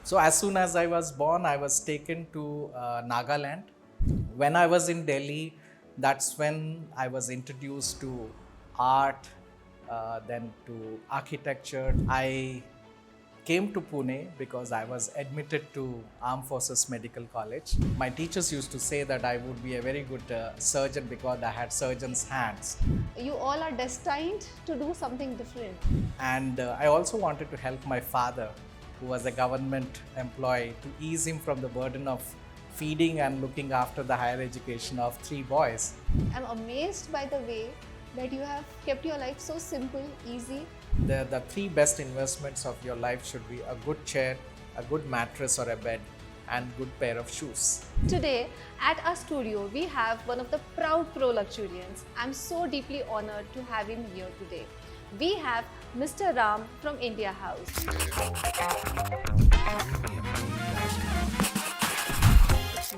So as soon as I was born, I was taken to Nagaland. When I was in Delhi, that's when I was introduced to art, then to architecture. I came to Pune because I was admitted to Armed Forces Medical College. My teachers used to say that I would be a very good surgeon because I had surgeon's hands. You all are destined to do something different. And I also wanted to help my father, who was a government employee, to ease him from the burden of feeding and looking after the higher education of 3 boys. I'm amazed by the way that you have kept your life so simple, easy. The 3 best investments of your life should be a good chair, a good mattress or a bed, and good pair of shoes. Today at our studio, we have one of the proud pro-luxurians. I'm so deeply honored to have him here today. We have Mr. Ram from India House.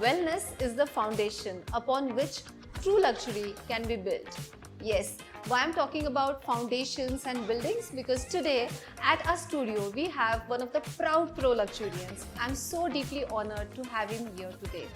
Wellness is the foundation upon which true luxury can be built. Yes, why I'm talking about foundations and buildings? Because today at our studio we have one of the proud pro-luxurians. I'm so deeply honored to have him here today.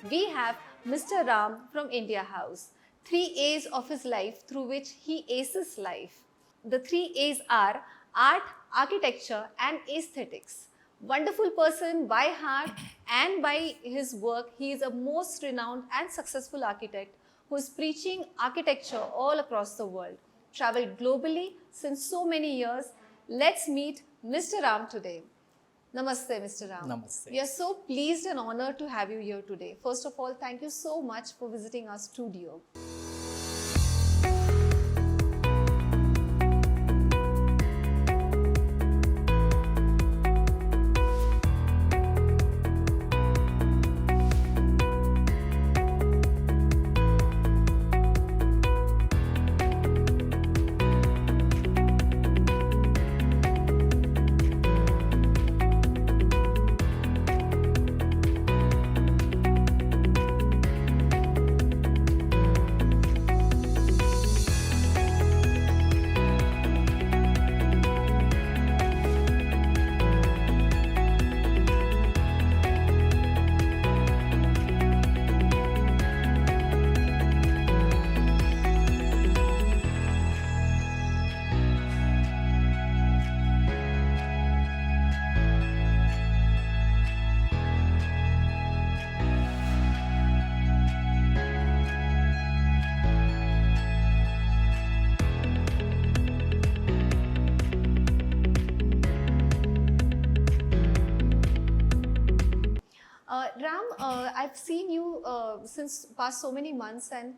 We have Mr. Ram from India House. 3 A's of his life through which he aces life. The 3 A's are art, architecture and aesthetics. Wonderful person by heart and by his work. He is a most renowned and successful architect who is preaching architecture all across the world. Traveled globally since so many years. Let's meet Mr. Ram today. Namaste, Mr. Ram. Namaste. We are so pleased and honored to have you here today. First of all, thank you so much for visiting our studio. Ram, I've seen you since past so many months, and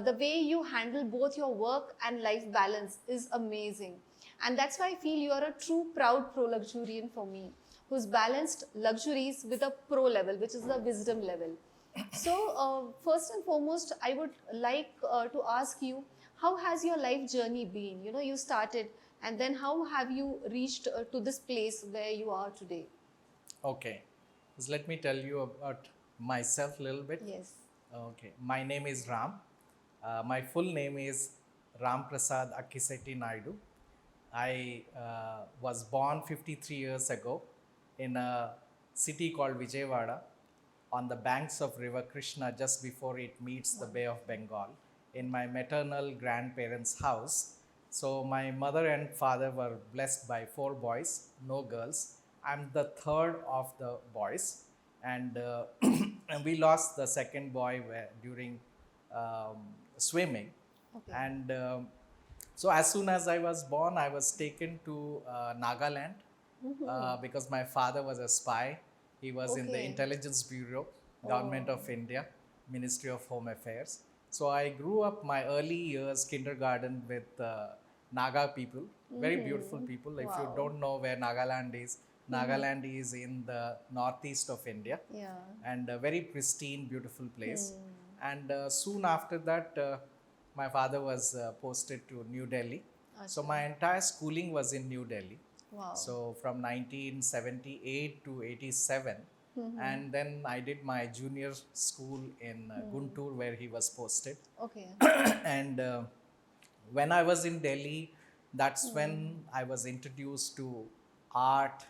the way you handle both your work and life balance is amazing. And that's why I feel you are a true proud pro-luxurian for me, who's balanced luxuries with a pro level, which is the wisdom level. So first and foremost, I would like to ask you, how has your life journey been? You know, you started, and then how have you reached to this place where you are today? Okay, so let me tell you about myself a little bit. Yes. Okay, my name is Ram. My full name is Ramprasad AKKISETTI Naidu. I was born 53 years ago in a city called Vijayawada on the banks of river Krishna just before it meets the Bay of Bengal in my maternal grandparents' house. So my mother and father were blessed by 4 boys, no girls. I'm the third of the boys, and, and we lost the second boy during swimming. Okay. And so as soon as I was born, I was taken to Nagaland because my father was a spy. He was in the Okay. Intelligence Bureau, Government of India, Ministry of Home Affairs. So I grew up my early years, kindergarten, with Naga people, very beautiful people. If you Wow. don't know where Nagaland is, Nagaland is in the northeast of India, Yeah. and a very pristine, beautiful place. And soon after that, my father was posted to New Delhi. So my entire schooling was in New Delhi. Wow. So from 1978 to 87. And then I did my junior school in Guntur, where he was posted. Okay. And when I was in Delhi, that's when I was introduced to art,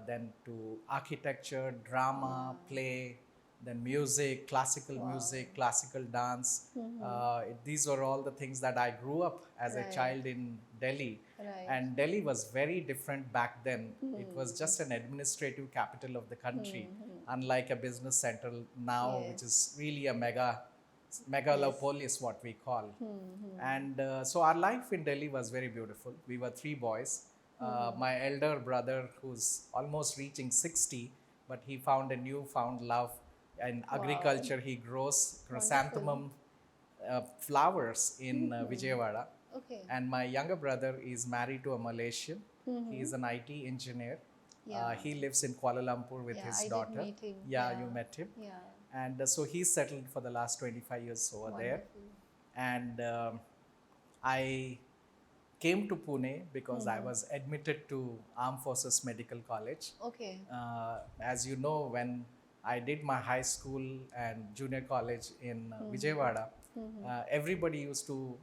then to architecture, drama, play, then music, classical music, classical dance. These were all the things that I grew up as a Right. child in Delhi. Right. And Delhi was very different back then. It was just an administrative capital of the country, unlike a business center now, which is really a megalopolis, what we call. And so our life in Delhi was very beautiful. We were three boys. My elder brother, who's almost reaching 60, but he found a newfound love in agriculture. He grows chrysanthemum flowers in Vijayawada. Okay. And my younger brother is married to a Malaysian. He is an IT engineer. Yeah. He lives in Kuala Lumpur with Yeah, his I did daughter. meet him. Yeah, Yeah. you met him. Yeah. And so he's settled for the last 25 years over there. Wonderful. And I came to Pune because I was admitted to Armed Forces Medical College. Okay. As you know, when I did my high school and junior college in Vijayawada, everybody used to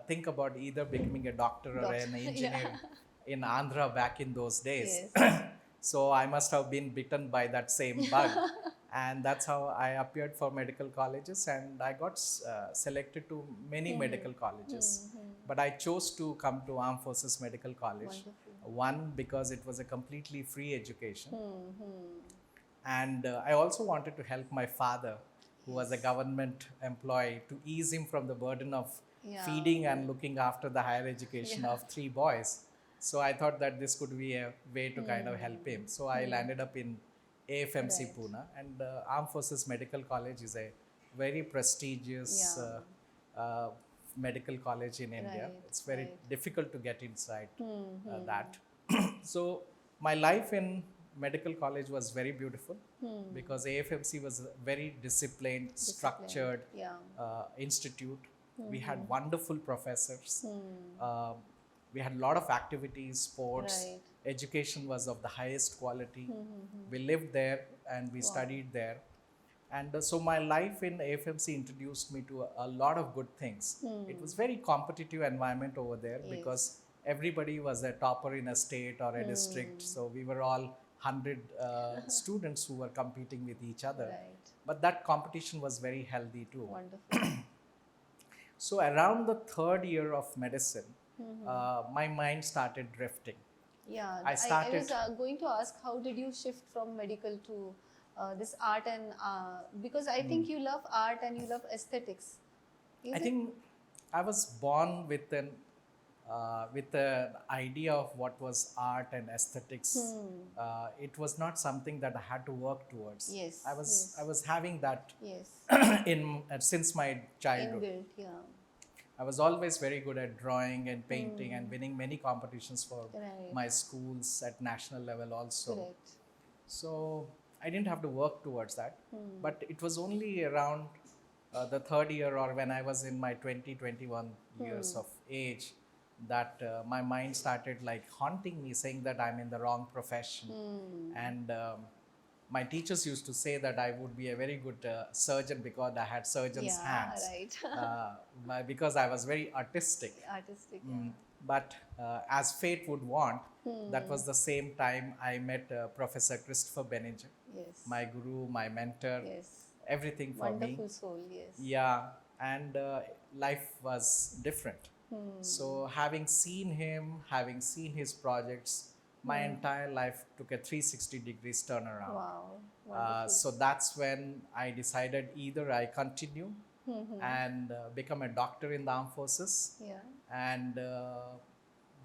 think about either becoming a doctor or an engineer in Andhra back in those days. Yes. So I must have been bitten by that same bug. And that's how I appeared for medical colleges, and I got selected to many medical colleges. But I chose to come to Armed Forces Medical College. Wonderful. One, because it was a completely free education. And I also wanted to help my father, who was a government employee, to ease him from the burden of feeding and looking after the higher education of three boys. So I thought that this could be a way to kind of help him. So I landed up in AFMC Pune, and Armed Forces Medical College is a very prestigious medical college in India. It's very difficult to get inside that. So my life in medical college was very beautiful because AFMC was a very disciplined, structured institute. We had wonderful professors. We had a lot of activities, sports. Education was of the highest quality. We lived there and we studied there. And so my life in AFMC introduced me to a lot of good things. It was very competitive environment over there because everybody was a topper in a state or a district. So we were all 100 students who were competing with each other. But that competition was very healthy too. Wonderful. So around the third year of medicine, my mind started drifting. Yeah, I started. I was going to ask, how did you shift from medical to this art and because I think you love art and you love aesthetics. I think I was born with an idea of what was art and aesthetics. It was not something that I had to work towards. Yes. I was having that since my childhood. Inbuilt, yeah. I was always very good at drawing and painting and winning many competitions for my schools at national level also. Correct. So I didn't have to work towards that. But it was only around the third year or when I was in my 21 years of age that my mind started like haunting me, saying that I'm in the wrong profession. And my teachers used to say that I would be a very good surgeon because I had surgeon's hands. Because I was very artistic. But as fate would want, that was the same time I met Professor Christopher Benninger, my guru, my mentor, everything for me. Wonderful soul, yes. Yeah, and life was different. So having seen him, having seen his projects, my entire life took a 360 degrees turnaround. Wow. So that's when I decided either I continue and become a doctor in the armed forces. And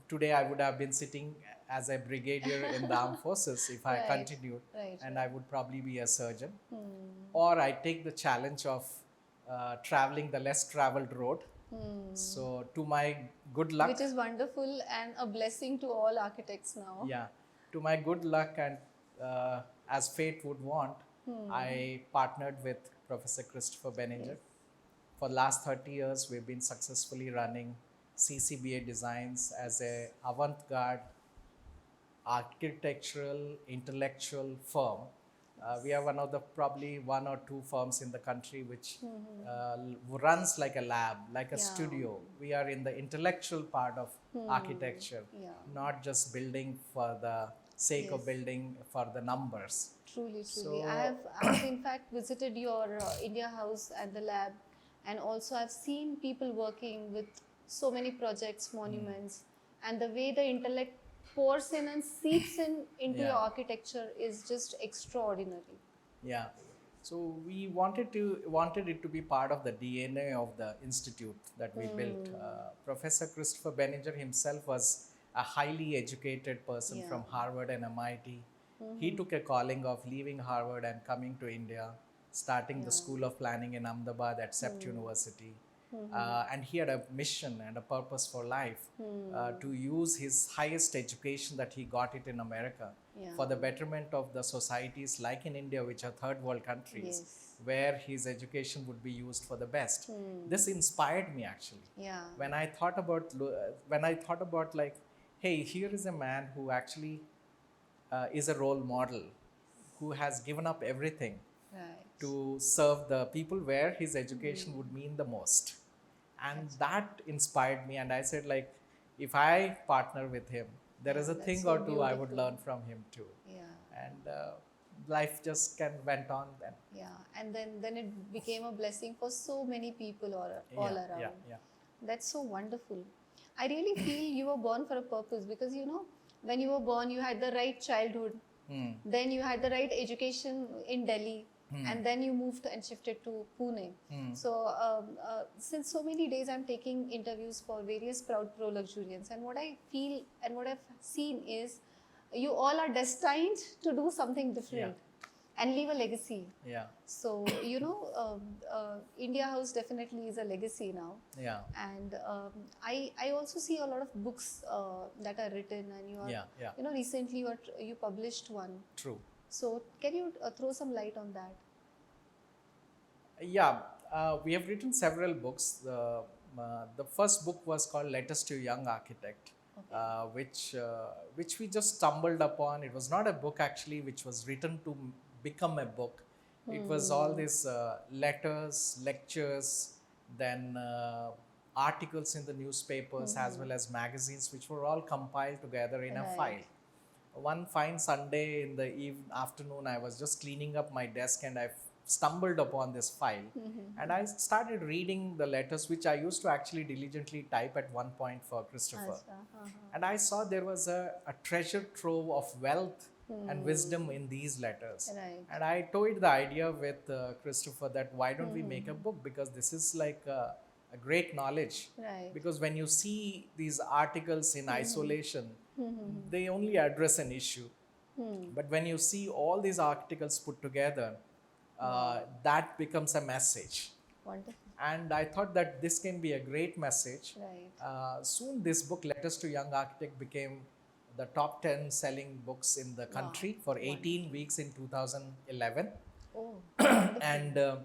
today I would have been sitting as a brigadier in the armed forces if I continued, and I would probably be a surgeon. Or I take the challenge of traveling the less traveled road. So to my good luck, which is wonderful and a blessing to all architects now. Yeah, to my good luck and as fate would want, I partnered with Professor Christopher Benninger. For the last 30 years, we've been successfully running CCBA Designs as a avant-garde architectural intellectual firm. We are one of the probably one or two firms in the country which runs like a lab, like a studio. We are in the intellectual part of architecture, not just building for the sake of Yes. building for the numbers. Truly, truly. So I have in fact visited your India house and the lab, and also I've seen people working with so many projects, monuments, and the way the intellect pours in and seeps in into your yeah, architecture is just extraordinary. yeah. So we wanted it to be part of the DNA of the institute that we built. Professor Christopher Benninger himself was a highly educated person Yeah. from Harvard and MIT. He took a calling of leaving Harvard and coming to India, starting the Yeah. School of Planning in Ahmedabad at CEPT University. And he had a mission and a purpose for life to use his highest education that he got it in America Yeah. for the betterment of the societies like in India, which are third world countries, Yes. where his education would be used for the best. This inspired me actually. Yeah. When I thought about like, hey, here is a man who actually is a role model, who has given up everything Right. to serve the people where his education would mean the most. And that inspired me, and I said, like, if I partner with him, there is a That's thing so or two I would beautiful. learn from him too. Yeah. And life just went on then. Yeah. And then it became a blessing for so many people all Yeah, around. yeah. That's so wonderful. I really feel you were born for a purpose because when you were born, you had the right childhood, then you had the right education in Delhi, and then you moved and shifted to Pune. So, since so many days, I'm taking interviews for various proud pro luxurians, and what I feel and what I've seen is you all are destined to do something different and leave a legacy. Yeah, So, India House definitely is a legacy now. yeah, And I also see a lot of books that are written, and yeah. recently you published one. True. So, can you throw some light on that? Yeah, we have written several books. The first book was called Letters to a Young Architect, which we just stumbled upon. It was not a book actually, which was written to become a book. It was all these letters, lectures, then articles in the newspapers as well as magazines, which were all compiled together in a Right. file. One fine Sunday in the afternoon, I was just cleaning up my desk and I stumbled upon this file. And I started reading the letters, which I used to actually diligently type at one point for Christopher. And I saw there was a treasure trove of wealth and wisdom in these letters. Right. And I toyed the idea with Christopher that why don't we make a book, because this is like a great knowledge. Right. Because when you see these articles in isolation, they only address an issue. But when you see all these articles put together, that becomes a message. Wonderful. And I thought that this can be a great message. Right. Soon this book, Letters to Young Architect, became the top 10 selling books in the country for 18 weeks in 2011. Oh. And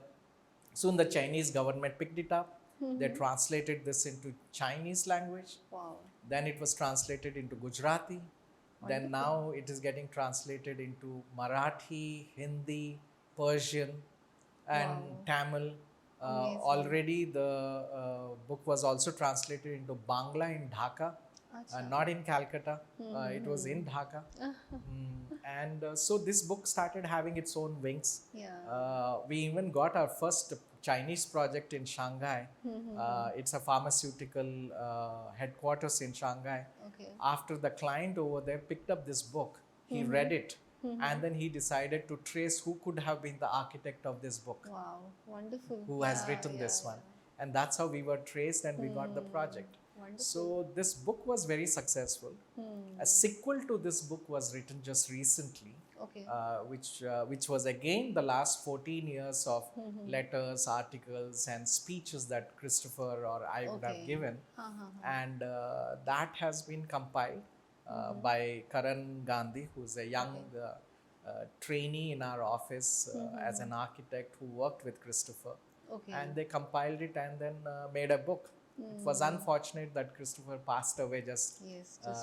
soon the Chinese government picked it up. They translated this into Chinese language. Wow. Then it was translated into Gujarati. Then now it is getting translated into Marathi, Hindi, Persian, and Tamil. Already the book was also translated into Bangla in Dhaka, not in Calcutta. It was in Dhaka. And so this book started having its own wings. Yeah. We even got our first Chinese project in Shanghai. It's a pharmaceutical headquarters in Shanghai. Okay. After the client over there picked up this book, he read it, and then he decided to trace who could have been the architect of this book, Wow. Wonderful. who has written this one. And that's how we were traced and we got the project. Wonderful. So this book was very successful. A sequel to this book was written just recently, Okay. which was again the last 14 years of letters, articles, and speeches that Christopher or I would have given. And that has been compiled by Karan Gandhi, who's a young trainee in our office as an architect who worked with Christopher. Okay. And they compiled it and then made a book. It was unfortunate that Christopher passed away just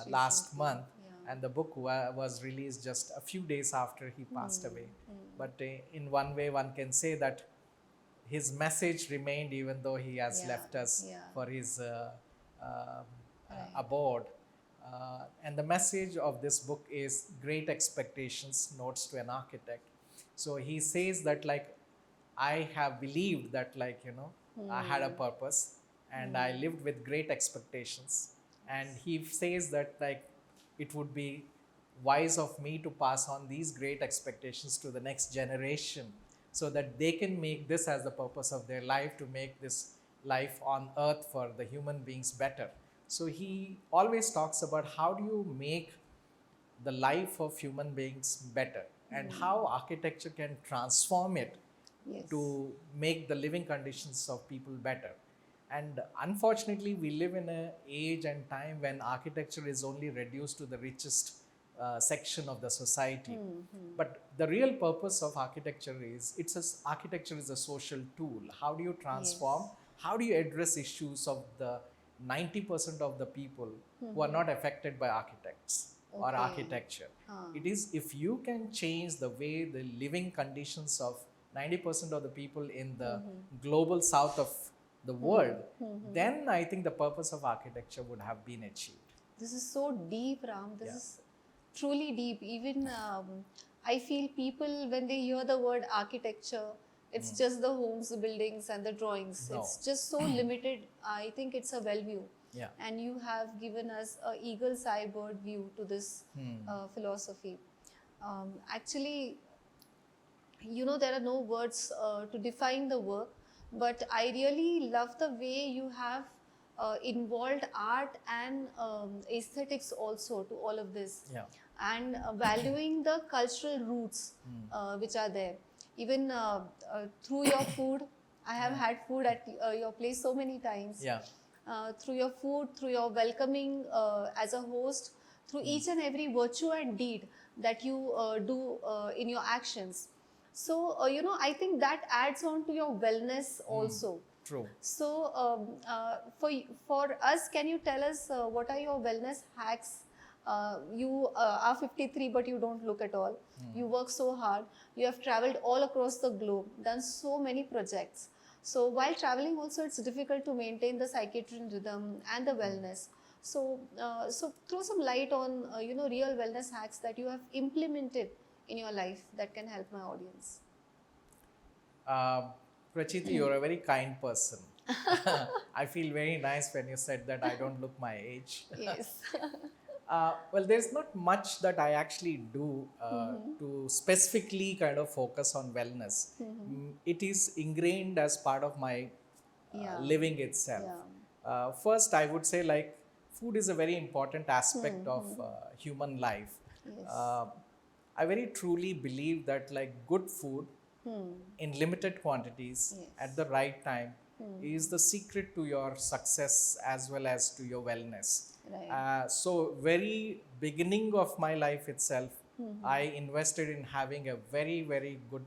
last month, and the book was released just a few days after he passed away. But in one way, one can say that his message remained even though he has left us for his abode. And the message of this book is Great Expectations, Notes to an Architect. So he says that like, I have believed that like, I had a purpose and I lived with great expectations. And he says that like, it would be wise of me to pass on these great expectations to the next generation so that they can make this as the purpose of their life, to make this life on earth for the human beings better. So he always talks about how do you make the life of human beings better, and how architecture can transform it Yes. to make the living conditions of people better. And unfortunately, we live in an age and time when architecture is only reduced to the richest section of the society. But the real purpose of architecture is, architecture is a social tool. How do you transform? Yes. How do you address issues of the 90% of the people who are not affected by architects or Okay. architecture? It is, if you can change the way the living conditions of 90% of the people in the global south of the world, then I think the purpose of architecture would have been achieved. This is so deep, Ram. This Yeah. is truly deep. Even I feel people, when they hear the word architecture, it's just the homes, the buildings, and the drawings. No. It's just so limited. I think it's a well view. Yeah. And you have given us a eagle's eye bird view to this philosophy. Actually, there are no words to define the work, but I really love the way you have involved art and aesthetics also to all of this. Yeah. And valuing the cultural roots which are there. Even through your food, I have had food at your place so many times. Yeah. Through your food, through your welcoming as a host, through each and every virtue and deed that you do in your actions. So, I think that adds on to your wellness also. True. So, for us, can you tell us what are your wellness hacks? You are 53, but you don't look at all. You work so hard. You have traveled all across the globe, done so many projects. So, while traveling, also it's difficult to maintain the circadian rhythm and the wellness. So, throw some light on real wellness hacks that you have implemented in your life that can help my audience. Prachiti, you're a very kind person. I feel very nice when you said that I don't look my age. Yes. Well, there's not much that I actually do to specifically kind of focus on wellness. It is ingrained as part of my Yeah. living itself. Yeah. First, I would say like food is a very important aspect of human life. Yes. I very truly believe that like good food in limited quantities Yes. at the right time is the secret to your success as well as to your wellness. Right. So very beginning of my life itself, I invested in having a very, very good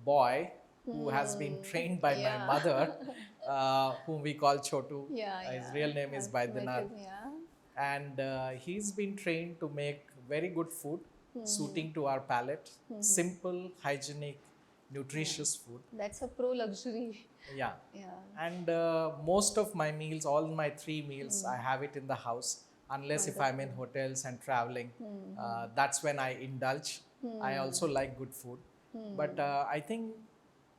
boy who has been trained by my Yeah. mother, whom we call Chotu. Yeah, His real name is I've met Baidyanath. him, yeah. And he's been trained to make very good food, suiting to our palate, simple, hygienic, nutritious food. That's a pro luxury. Yeah. Yeah. And most of my meals, all my 3 meals, I have it in the house, unless if I'm in hotels and traveling. That's when I indulge. I also like good food. But I think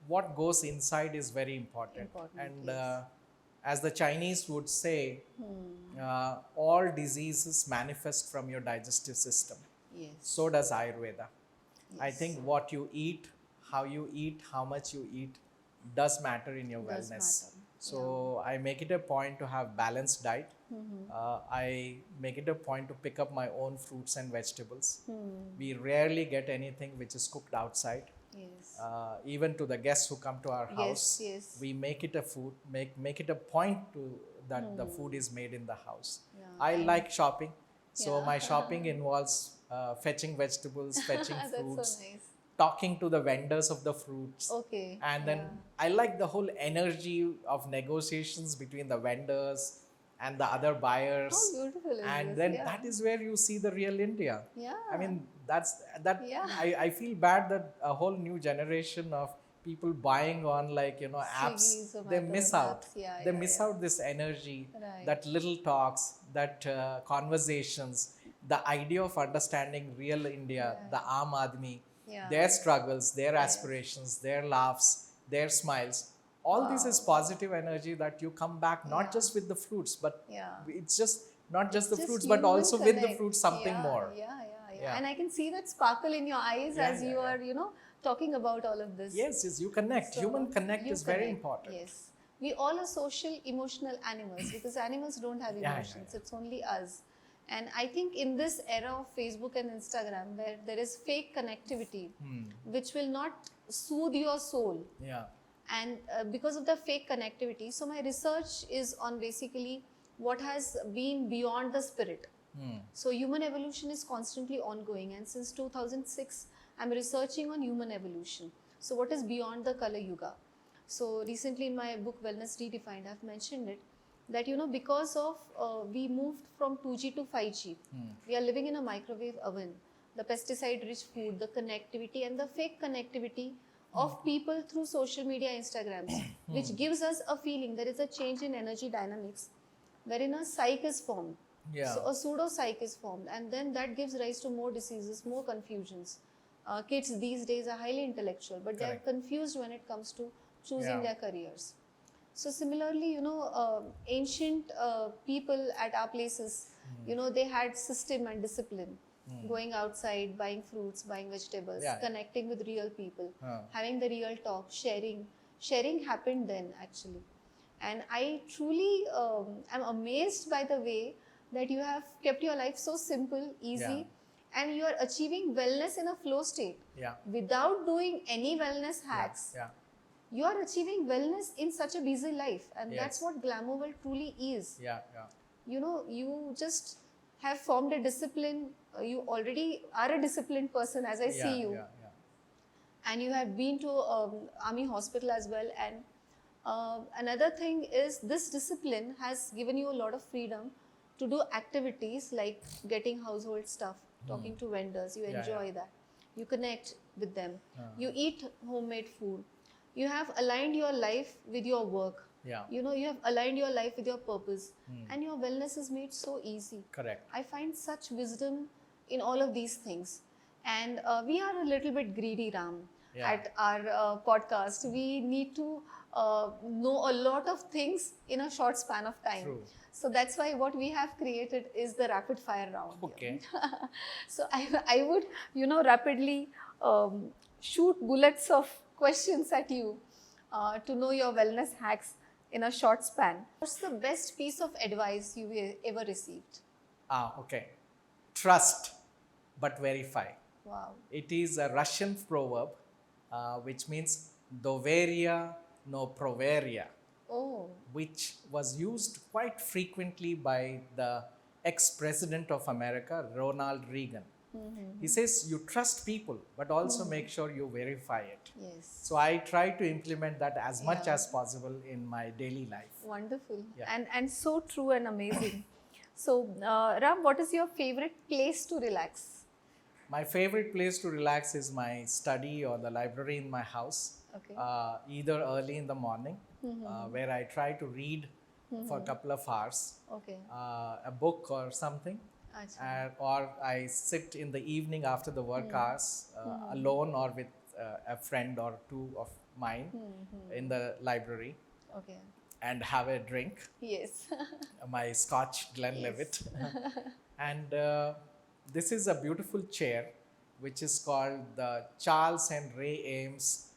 what goes inside is very important. And yes. as the Chinese would say, all diseases manifest from your digestive system. Yes. So does Ayurveda. I Yes. think what you eat, how you eat, how much you eat does matter in your Does wellness. matter. So I make it a point to have balanced diet. I make it a point to pick up my own fruits and vegetables. We rarely get anything which is cooked outside. Yes. Even to the guests who come to our house, yes. we make it a food, make it a point to that the food is made in the house. Yeah, I like shopping, so Yeah. my shopping involves fetching vegetables, fetching That's fruits, so nice. talking to the vendors of the fruits. Okay. And then I like the whole energy of negotiations between the vendors and the other buyers. How beautiful is And this? then Yeah. that is where you see the real India. Yeah. I mean, that Yeah. I feel bad that a whole new generation of people buying on like, apps, Swiggy, they Zomato, miss and out. apps. Yeah, They yeah, miss yeah. out this energy, Right. that little talks, that conversations, the idea of understanding real India, the Aam Aadmi, Yeah. their struggles, their Yes. aspirations, their laughs, their smiles. All this is Wow. positive energy that you come back not Yeah. just with the fruits, but Yeah. it's just not just It's the just fruits, but human also with the connect. fruits something Yeah, more. yeah. And I can see that sparkle in your eyes Yeah, as yeah, you yeah. are, talking about all of this. Yes, yes, you connect. So, Human connect you is very connect. important. Yes. We all are social, emotional animals because animals don't have Yeah, yeah, emotions. yeah. It's only us. And I think in this era of Facebook and Instagram where there is fake connectivity, which will not soothe your soul, Yeah. and because of the fake connectivity, so my research is on basically what has been beyond the spirit. So human evolution is constantly ongoing, and since 2006 I'm researching on human evolution. So what is beyond the color yuga? So recently in my book Wellness Redefined, I've mentioned it that because of we moved from 2G to 5G, we are living in a microwave oven. The pesticide rich food, the connectivity, and the fake connectivity of people through social media, Instagrams, which gives us a feeling there is a change in energy dynamics wherein a psyche is formed. Yeah. So a pseudo psyche is formed, and then that gives rise to more diseases, more confusions. Kids these days are highly intellectual, but they are Correct. confused when it comes to choosing Yeah. their careers. So similarly, ancient people at our places, they had system and discipline. Going outside, buying fruits, buying vegetables, Yeah. connecting with real people, Huh. having the real talk, sharing. Sharing happened then actually. And I truly am amazed by the way that you have kept your life so simple, easy, and you are achieving wellness in a flow state Yeah. without doing any wellness hacks. Yeah. You are achieving wellness in such a busy life, and that's Yes. what glamour world truly is. Yeah. Yeah. You just have formed a discipline. You already are a disciplined person as I Yeah. see you, Yeah. Yeah. and you have been to army hospital as well. And another thing is this discipline has given you a lot of freedom to do activities like getting household stuff, talking to vendors. You Yeah, enjoy yeah. that. You connect with them. You eat homemade food. You have aligned your life with your work. Yeah. You have aligned your life with your purpose, and your wellness is made so easy. Correct. I find such wisdom in all of these things. And we are a little bit greedy, Ram, Yeah. at our podcast. We need to know a lot of things in a short span of time. True. So that's why what we have created is the rapid fire round. Okay. So I would, rapidly shoot bullets of questions at you to know your wellness hacks in a short span. What's the best piece of advice you ever received? Okay. Trust, but verify. Wow. It is a Russian proverb, which means doveria no proveria, Oh, which was used quite frequently by the ex-president of America, Ronald Reagan. He says you trust people, but also make sure you verify it. yes. So I try to implement that as much Yeah. as possible in my daily life. Wonderful. Yeah. And so true and amazing. So, Ram, what is your favorite place to relax? My favorite place to relax is my study or the library in my house. Okay. Either early in the morning, where I try to read for a couple of hours, Okay. a book or something, Achha. or I sit in the evening after the work hours alone or with a friend or two of mine in the library Okay. and have a drink, Yes. my Scotch Glenlivet. And this is a beautiful chair which is called the Charles and Ray Ames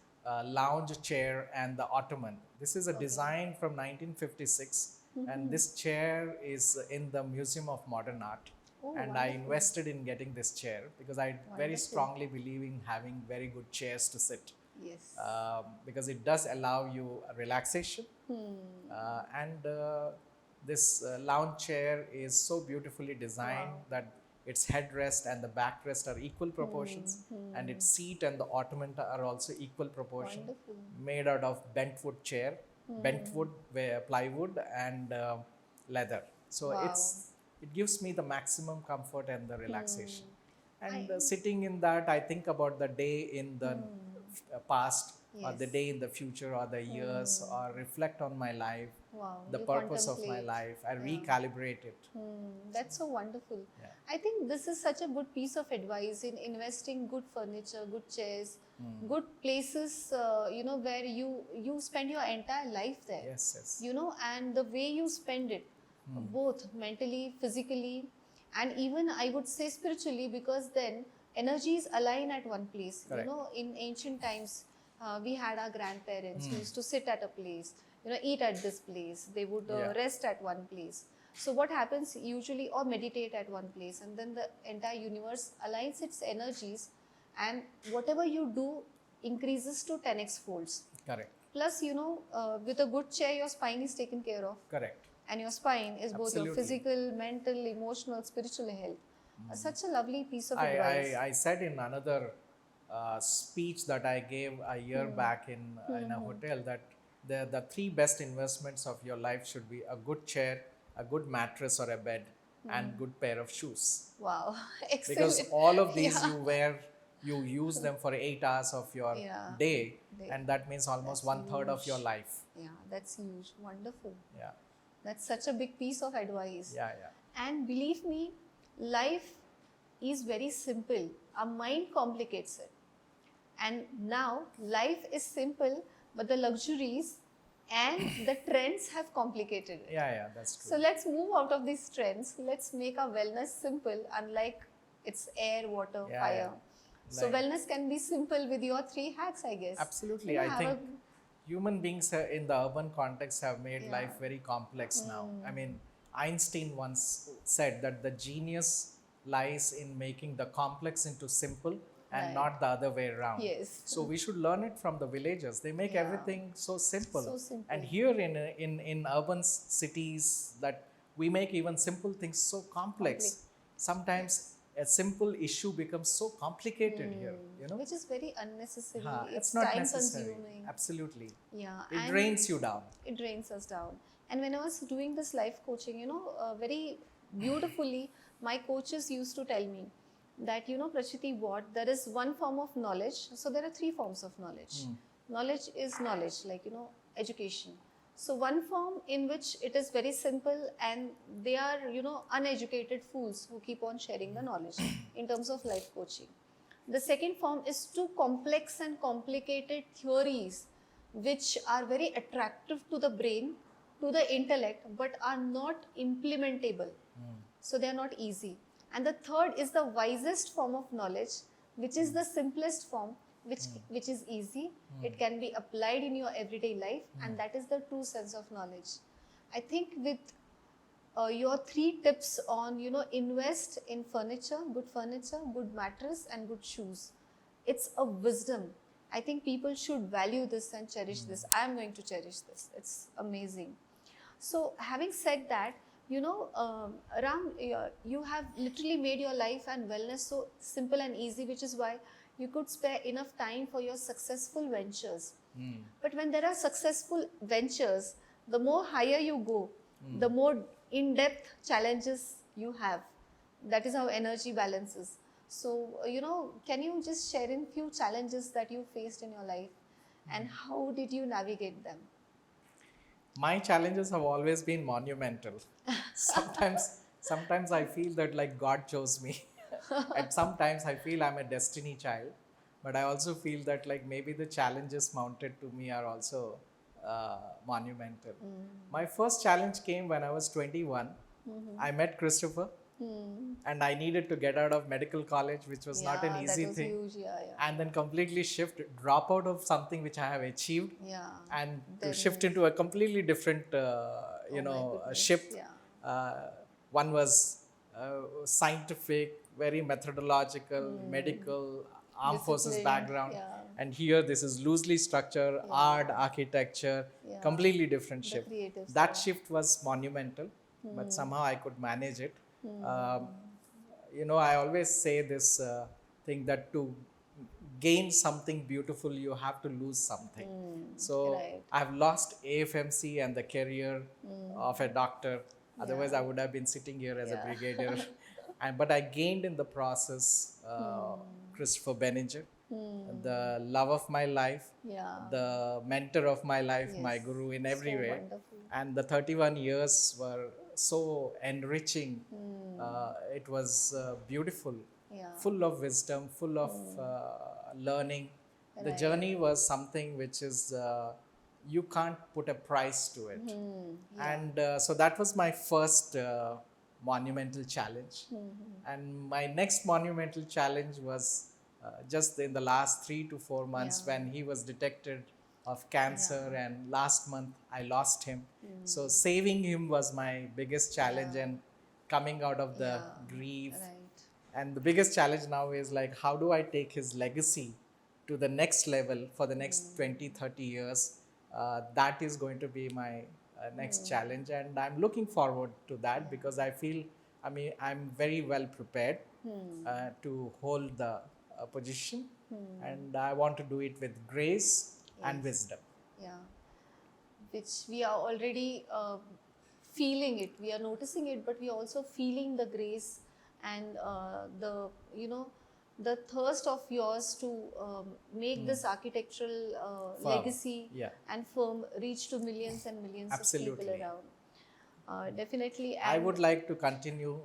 lounge chair and the ottoman. This is a design from 1956 and this chair is in the Museum of Modern Art. Oh, And I invested in getting this chair because I very Wonderful. strongly believe in having very good chairs to sit. Yes. Because it does allow you a relaxation. And this lounge chair is so beautifully designed that its headrest and the backrest are equal proportions, and its seat and the ottoman are also equal proportion. Wonderful. Made out of bent wood chair, bent wood, plywood, and leather. So Wow. it gives me the maximum comfort and the relaxation. And sitting in that, I think about the day in the past or the Yes. day in the future or the years or reflect on my life, Wow, the you purpose of my contemplate. life. I Yeah. recalibrate it. That's so wonderful. Yeah. I think this is such a good piece of advice in investing good furniture, good chairs, good places, where you spend your entire life there. Yes, yes. And the way you spend it, both mentally, physically, and even I would say spiritually, because then energies align at one place. Correct. In ancient times, we had our grandparents who used to sit at a place, eat at this place. They would Yeah. rest at one place. So what happens usually, or meditate at one place, and then the entire universe aligns its energies, and whatever you do increases to 10x folds. Correct. Plus, with a good chair, your spine is taken care of. Correct. And your spine is both your Absolutely. physical, mental, emotional, spiritual health. Such a lovely piece of advice. I said in another speech that I gave a year back in a hotel that the three best investments of your life should be a good chair, a good mattress or a bed, and good pair of shoes. Wow, excellent. Because all of these Yeah. you use them for 8 hours of your Yeah. day, Day. and that means almost That's 1/3 of your huge. life. Yeah, that's huge. Wonderful. Yeah, That's such a big piece of advice. yeah, yeah. And believe me, life is very simple. Our mind complicates it. And now life is simple, but the luxuries and the trends have complicated it. Yeah, yeah, that's true. So let's move out of these trends. Let's make our wellness simple, unlike it's air, water, Yeah, fire. yeah. So Like- wellness can be simple with your 3 hacks, I guess. Absolutely. You I have think human beings in the urban context have made Yeah. life very complex now. I mean, Einstein once said that the genius lies in making the complex into simple and Right. not the other way around. Yes. So we should learn it from the villagers. They make Yeah. everything so simple. So simple. And here in urban cities, that we make even simple things so complex. Sometimes a simple issue becomes so complicated here. Which is very unnecessary. It's not time necessary. consuming. Absolutely. Yeah. It and drains you down. It drains us down. And when I was doing this life coaching, very beautifully, my coaches used to tell me that, Prachiti, there is one form of knowledge. So there are 3 forms of knowledge. Knowledge is knowledge, like, education. So one form in which it is very simple, and they are, uneducated fools who keep on sharing the knowledge in terms of life coaching. The second form is too complex and complicated theories, which are very attractive to the brain, to the intellect, but are not implementable. So they are not easy. And the third is the wisest form of knowledge, which is the simplest form, which is easy. It can be applied in your everyday life, and that is the true sense of knowledge. I think with your 3 tips on, invest in furniture, good mattress, and good shoes. It's a wisdom. I think people should value this and cherish this. I am going to cherish this. It's amazing. So having said that, Ram, you have literally made your life and wellness so simple and easy, which is why you could spare enough time for your successful ventures. But when there are successful ventures, the more higher you go, the more in-depth challenges you have. That is how energy balances. So, can you just share in few challenges that you faced in your life, and how did you navigate them? My challenges have always been monumental. Sometimes I feel that like God chose me. And sometimes I feel I'm a destiny child. But I also feel that like maybe the challenges mounted to me are also monumental. My first challenge came when I was 21. I met Christopher. And I needed to get out of medical college, which was not an easy that was thing. Huge. Yeah. And then completely drop out of something which I have achieved, Yeah. and to Then- shift into a completely different, Oh my goodness. ship. Yeah. One was scientific, very methodological, medical, armed forces Disciplined, background. yeah. And here this is loosely structured, art, architecture, Yeah. completely different The shift. creative That side. shift was monumental, but somehow I could manage it. I always say this thing that to gain something beautiful, you have to lose something. So right. I've lost AFMC and the career of a doctor. Otherwise, I would have been sitting here as a brigadier. But I gained in the process Christopher Benninger. the love of my life, Yeah. the mentor of my life, my Yes. guru in every So way. wonderful. And the 31 years were so enriching. It was beautiful, Yeah. full of wisdom, full of learning. The Right. journey was something which is, you can't put a price to it. Yeah. And so that was my first monumental challenge. And my next monumental challenge was just in the last 3 to 4 months, Yeah. when he was detected of cancer, Yeah. and last month I lost him. So saving him was my biggest challenge, Yeah. and coming out of the Yeah. grief. Right. And the biggest challenge now is like, how do I take his legacy to the next level for the next 20, 30 years? That is going to be my next challenge, and I'm looking forward to that, because I feel, I mean, I'm very well prepared to hold the position, and I want to do it with grace and Yes. wisdom. Yeah. Which we are already feeling it. We are noticing it, but we are also feeling the grace and the, the thirst of yours to make this architectural Firm. legacy Yeah. and firm reach to millions and millions of people Absolutely. around. Definitely. I And would like to continue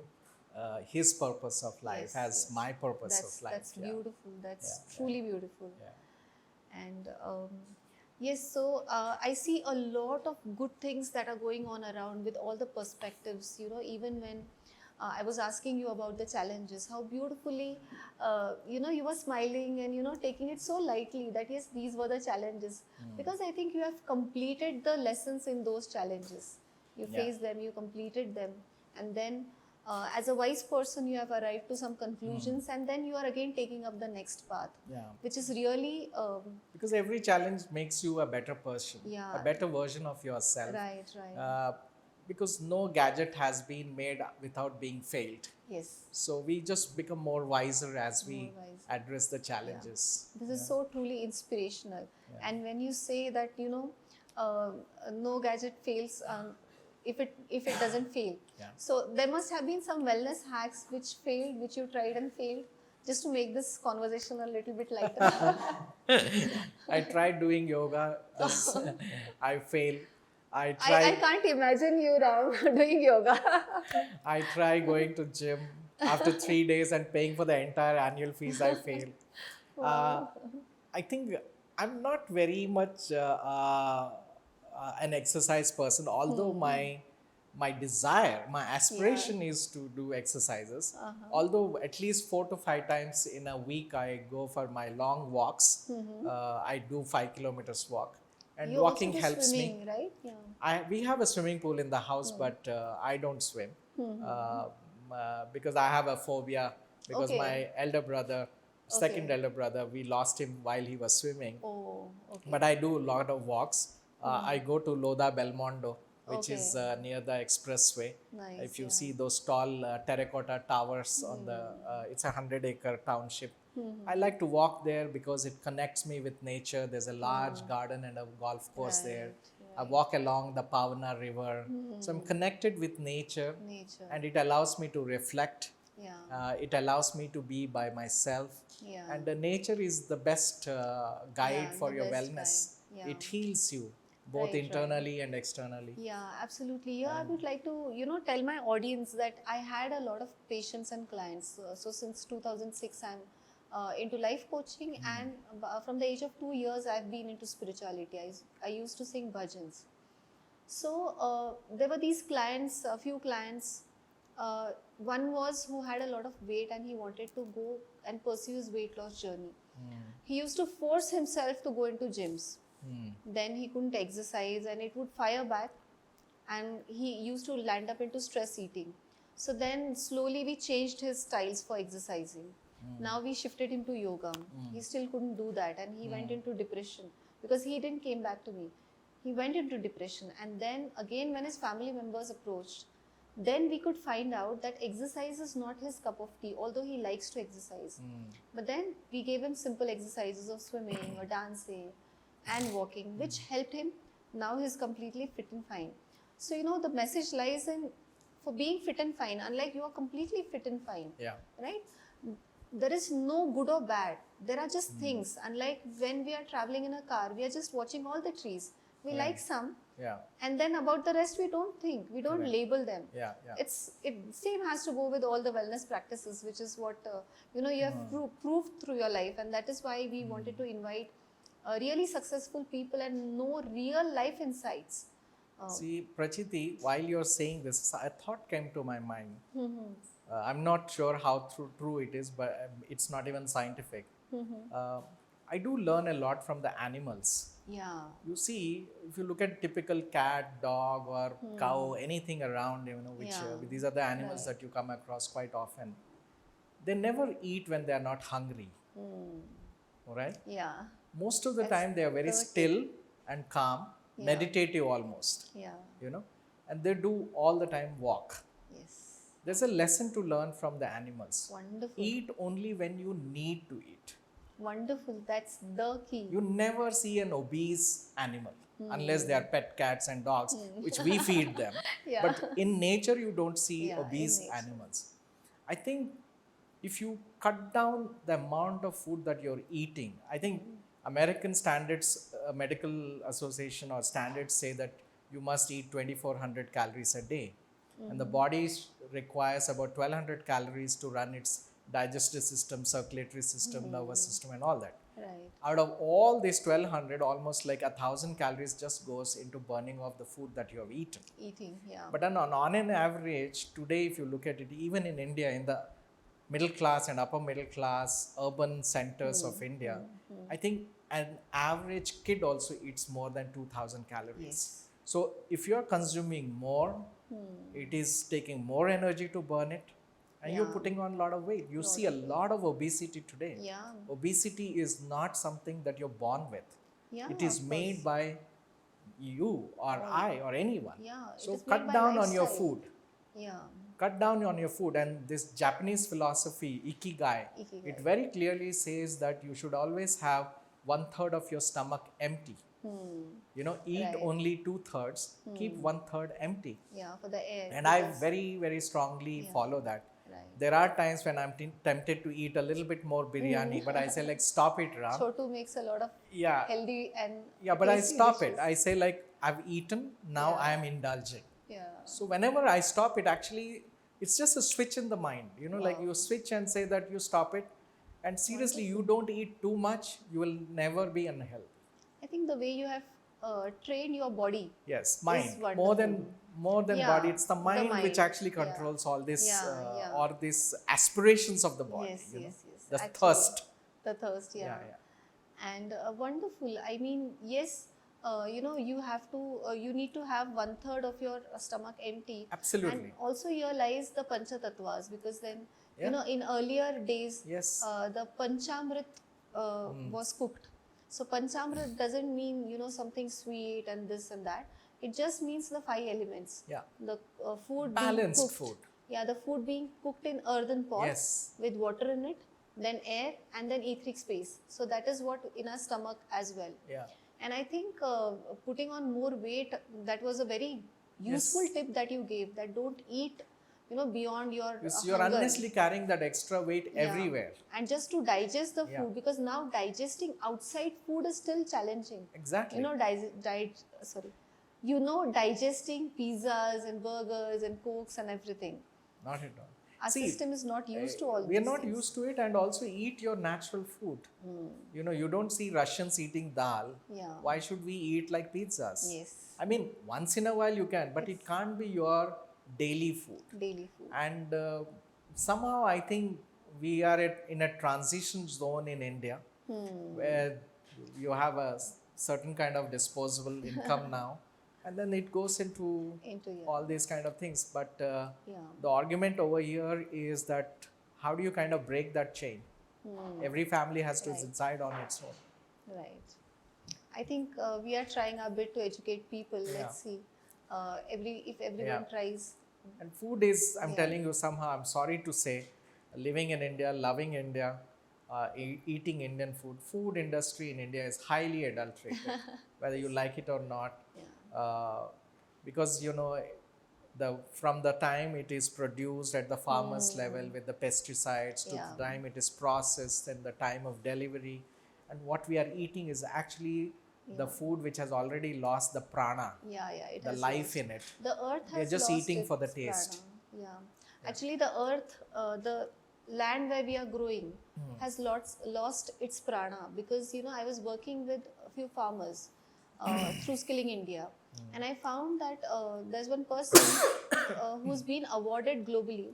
his purpose of life yes, as yes. my purpose of life. That's beautiful. That's Yeah, truly beautiful. yeah. And yes, so I see a lot of good things that are going on around with all the perspectives, even when I was asking you about the challenges, how beautifully, you were smiling and, taking it so lightly that yes, these were the challenges. Because I think you have completed the lessons in those challenges. You Yeah. faced them, you completed them, and then as a wise person, you have arrived to some conclusions, and then you are again taking up the next path, Yeah. which is really Because every challenge makes you a better person, Yeah. a better version of yourself. right, right. Because no gadget has been made without being failed. Yes, So we just become more wiser as we More wiser. address the challenges. this is so truly inspirational. And when you say that, no gadget fails if it doesn't fail. Yeah. So there must have been some wellness hacks which failed, which you tried and failed, just to make this conversation a little bit lighter. I tried doing yoga. I failed. I I tried. can't imagine you, Ram, doing yoga. I try going to gym after 3 days and paying for the entire annual fees. I failed. I think I'm not very much an exercise person, although my desire, my aspiration is to do exercises. Although at least 4 to 5 times in a week I go for my long walks. I do 5 kilometers walk, and You walking also do helps swimming, me. right? Yeah. We have a swimming pool in the house, but I don't swim because I have a phobia. Because Okay. my elder brother, second Okay. elder brother, we lost him while he was swimming. Oh, okay. But I do a lot of walks. I go to Loda Belmondo, which is Okay. near the expressway. Nice, If you yeah. see those tall terracotta towers on the, it's a 100-acre township. I like to walk there because it connects me with nature. There's a large garden and a golf course there. I walk along the Pavana river. So I'm connected with nature, Nature. and it allows me to reflect. Yeah. It allows me to be by myself. Yeah. And nature is the best guide Yeah, for the your best wellness. guide. Yeah. It heals you both Right, internally and externally. Yeah, absolutely. Yeah, I would like to, tell my audience that I had a lot of patients and clients. So since 2006, I'm into life coaching, and from the age of 2 years, I've been into spirituality. I used to sing bhajans. So there were these clients, a few clients. One was who had a lot of weight and he wanted to go and pursue his weight loss journey. He used to force himself to go into gyms. Then he couldn't exercise and it would fire back, and he used to land up into stress eating. So then slowly we changed his styles for exercising. Now we shifted him to yoga. He still couldn't do that, and he went into depression because he didn't came back to me. He went into depression, and then again when his family members approached, then we could find out that exercise is not his cup of tea, although he likes to exercise. But then we gave him simple exercises of swimming or dancing and walking, which helped him. Now he's completely fit and fine. So the message lies in, for being fit and fine, unlike you are completely fit and fine, Yeah. right? there is no good or bad. There are just things. Unlike when we are traveling in a car, we are just watching all the trees. We like some, Yeah. and then about the rest we don't think. We don't Correct. label them. Yeah. Yeah. It same has to go with all the wellness practices, which is what you have proved through your life, and that is why we wanted to invite really successful people and know real life insights. See, Prachiti, while you're saying this, a thought came to my mind. I'm not sure how true it is, but it's not even scientific. Uh, I do learn a lot from the animals. Yeah. You see, if you look at typical cat, dog, or cow, anything around, which these are the animals that you come across quite often. They never eat when they are not hungry. All right? Yeah. Most of the time, they are very still and calm, meditative almost. Yeah. And they do all the time walk. Yes. There's a lesson to learn from the animals. Wonderful. Eat only when you need to eat. Wonderful. That's the key. You never see an obese animal unless they are pet cats and dogs, which we feed them. Yeah. But in nature, you don't see Yeah, in obese nature. animals. I think if you cut down the amount of food that you're eating, I think American Standards Medical Association or standards say that you must eat 2400 calories a day. And the body requires about 1200 calories to run its digestive system, circulatory system, nervous system, and all that. Right. Out of all this 1200, almost like 1000 calories just goes into burning of the food that you have eaten. Eating. Yeah. But on an average, today, if you look at it, even in India, in the middle class and upper middle class urban centers of India, I think an average kid also eats more than 2000 calories. Yes. So if you are consuming more, it is taking more energy to burn it, and you're putting on a lot of weight. You see a lot of obesity today. Yeah. Obesity is not something that you're born with. Yeah. It is of made course. by you or I or anyone. Yeah. It So is made cut by down on your lifestyle. food. Yeah. Cut down on your food. And this Japanese philosophy, Ikigai, Ikigai. it very clearly says that you should always have 1/3 of your stomach empty. Eat Right. only 2/3, keep 1/3 empty. Yeah. For the air. And I very, very strongly follow that. Right. There are times when I'm tempted to eat a little bit more biryani, but I say like, stop it, Ram. Chotu makes a lot of Yeah. healthy and Yeah, but I tasty stop it. dishes. I say like, I've eaten, now I am indulging. Yeah. So whenever I stop it, actually, it's just a switch in the mind. Like you switch and say that you stop it. And seriously, you don't eat too much, you will never be unhealthy. I think the way you have trained your body. Yes, mind. wonderful. More than Yeah, body, it's the mind, which mind. actually Yeah. controls all this, Yeah. or these aspirations of the body. Yes, yes. The Actually, thirst. The thirst, yeah. And wonderful. I mean, yes, you have to, you need to have 1/3 of your stomach empty. Absolutely. And also here lies the Panchatatvas, because then, in earlier days, Yes. the Panchamrit was cooked. So Panchamrit doesn't mean, something sweet and this and that. It just means the 5 elements. Yeah. The food Balanced being cooked. food. Yeah, the food being cooked in earthen pot Yes. with water in it, then air, and then etheric space. So that is what in our stomach as well. Yeah. And I think putting on more weight, that was a very useful tip that you gave, that don't eat, beyond your You're hunger. honestly carrying that extra weight Yeah. everywhere. And just to digest the Yeah. food, because now digesting outside food is still challenging. Exactly. Digesting pizzas and burgers and cokes and everything. Not at all. Our system is not used to all We are these not things. used to it, and also eat your natural food. You don't see Russians eating dal. Yeah. Why should we eat like pizzas? Yes. I mean, once in a while you can, but it can't be your daily food. Daily food. And somehow I think we are in a transition zone in India where you have a certain kind of disposable income now, and then it goes into all these kind of things. But the argument over here is that how do you kind of break that chain? Every family has to decide on its own. Right. I think we are trying our bit to educate people. Let's see. If everyone tries. And food is, I'm telling you somehow, I'm sorry to say, living in India, loving India, eating Indian food industry in India is highly adulterated, whether you like it or not. Because, from the time it is produced at the farmer's level with the pesticides to Yeah. the time it is processed and the time of delivery, and what we are eating is actually the food which has already lost the prana, Yeah, it the has life lost. in it. The earth We are has just lost eating for the its taste. prana. Yeah. Actually, the earth, the land where we are growing has lost its prana, because I was working with a few farmers through Skilling India, and I found that there's one person who's been awarded globally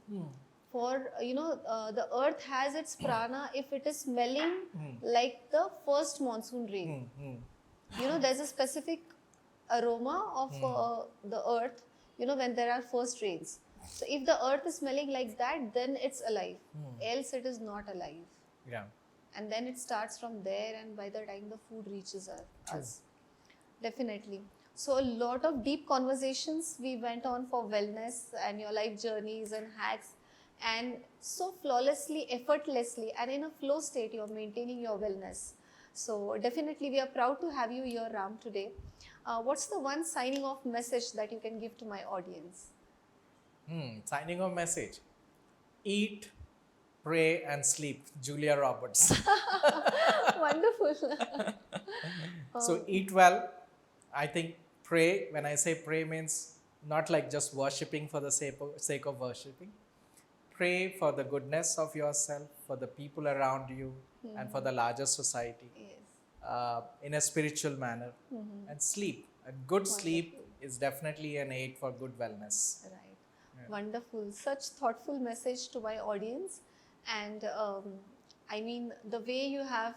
for the earth has its prana if it is smelling like the first monsoon rain. There's a specific aroma of the earth when there are first rains. So if the earth is smelling like that, then it's alive, else it is not alive. Yeah. And then it starts from there, and by the time the food reaches us. Definitely. So a lot of deep conversations we went on for wellness and your life journeys and hacks, and so flawlessly, effortlessly, and in a flow state you're maintaining your wellness. So definitely we are proud to have you here, Ram, today. What's the one signing off message that you can give to my audience? Signing off message: eat, pray, and sleep. Julia Roberts. Wonderful. So eat well. I think pray, when I say pray, means not like just worshipping for the sake of worshipping. Pray for the goodness of yourself, for the people around you, and for the larger society Yes. in a spiritual manner. And sleep. A good sleep is definitely an aid for good wellness. Right. Wonderful. Such thoughtful message to my audience. And I mean, the way you have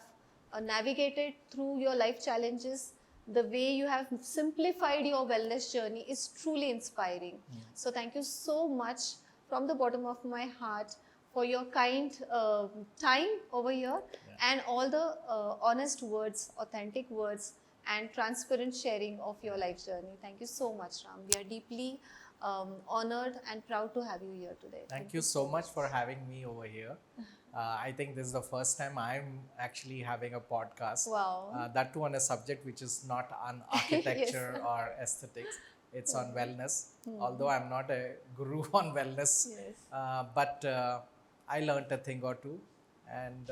navigated through your life challenges, the way you have simplified your wellness journey is truly inspiring. So thank you so much from the bottom of my heart for your kind time over here, and all the honest words, authentic words, and transparent sharing of your life journey. Thank you so much, Ram. We are deeply honored and proud to have you here today. Thank you so much for having me over here. I think this is the first time I'm actually having a podcast. Wow. That too on a subject which is not on architecture or aesthetics. It's on wellness. Although I'm not a guru on wellness, but I learned a thing or two, and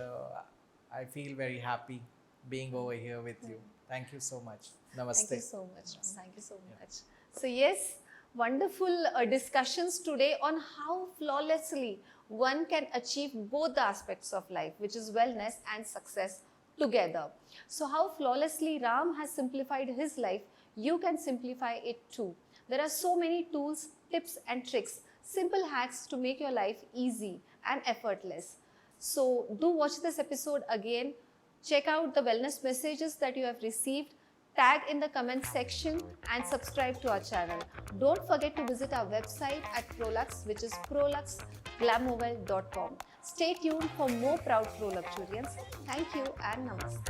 I feel very happy being over here with you. Thank you so much. Namaste. Thank you so much. Thank you so much. So yes, wonderful discussions today on how flawlessly one can achieve both the aspects of life, which is wellness and success together. So how flawlessly Ram has simplified his life, you can simplify it too. There are so many tools, tips and tricks, simple hacks to make your life easy and effortless. So do watch this episode again. Check out the wellness messages that you have received, tag in the comment section, and subscribe to our channel. Don't forget to visit our website at Proluxe, which is proluxeglamovel.com. Stay tuned for more proud Proluxurians. Thank you and namaste.